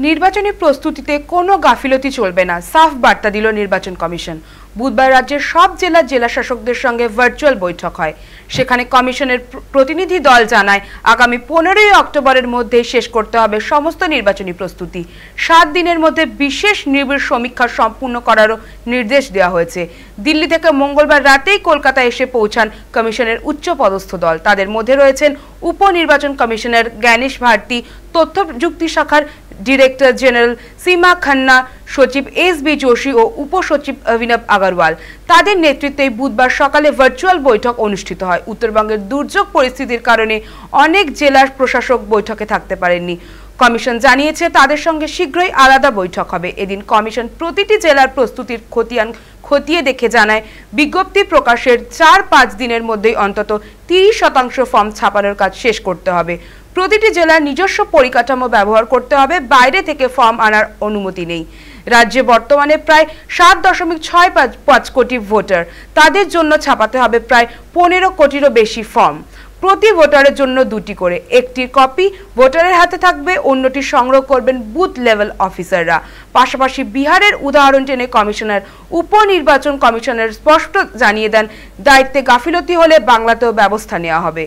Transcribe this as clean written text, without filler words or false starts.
নির্বাচনী প্রস্তুতিতে কোনো গাফিলতি চলবে না, সাফ বার্তা দিল নির্বাচন কমিশন। বুধবার রাজ্যের সব জেলা শাসকদের সঙ্গে ভার্চুয়াল বৈঠক হয়। সেখানে কমিশনের প্রতিনিধি দল জানায় আগামী 15ই অক্টোবরের মধ্যে শেষ করতে হবে সমস্ত নির্বাচনী প্রস্তুতি। 7 দিনের মধ্যে বিশেষ নিবিড় সমীক্ষা সম্পূর্ণ করারও নির্দেশ দেওয়া হয়েছে। দিল্লি থেকে মঙ্গলবার রাতেই কলকাতায় এসে পৌঁছান কমিশনের উচ্চপদস্থ দল। তাদের মধ্যে রয়েছেন উপনির্বাচন কমিশনার জ্ঞানেশ ভারতী, তথ্য প্রযুক্তি শাখার ডিরেক্টর জেনারেল সীমা খান্না, সচিব এস.বি. যোশী ও উপসচিব অভিনব আগরওয়াল। তাদের নেতৃত্বে বুধবার সকালে ভার্চুয়াল বৈঠক অনুষ্ঠিত হয়। উত্তরবঙ্গের দুর্যোগ পরিস্থিতির কারণে অনেক জেলার প্রশাসক বৈঠকে থাকতে পারেননি। কমিশন জানিয়েছে তাদের সঙ্গে শীঘ্রই আলাদা বৈঠক হবে। এদিন কমিশন প্রতিটি জেলার প্রস্তুতির খতিয়ে দেখে জানায় বিজ্ঞপ্তি প্রকাশের 4-5 দিনের মধ্যেই অন্তত 30% ফর্ম ছাপানোর কাজ শেষ করতে হবে। প্রতিটি জেলার নিজস্ব পরিকাঠামো ব্যবহার করতে হবে, বাইরে থেকে ফর্ম আনার অনুমতি নেই। রাজ্যে বর্তমানে প্রায় 7.65 কোটি ভোটার, তাদের জন্য ছাপাতে হবে প্রায় 15 কোটিরও বেশি ফর্ম। প্রতি ভোটারের জন্য 2টি করে, একটি কপি ভোটারের হাতে থাকবে, অন্যটি সংগ্রহ করবেন বুথ লেভেল অফিসাররা। পাশাপাশি বিহারের উদাহরণ টেনে কমিশনার উপনির্বাচন কমিশনার স্পষ্ট জানিয়ে দেন দায়িত্বে গাফিলতি হলে বাংলাতেও ব্যবস্থা নেওয়া হবে।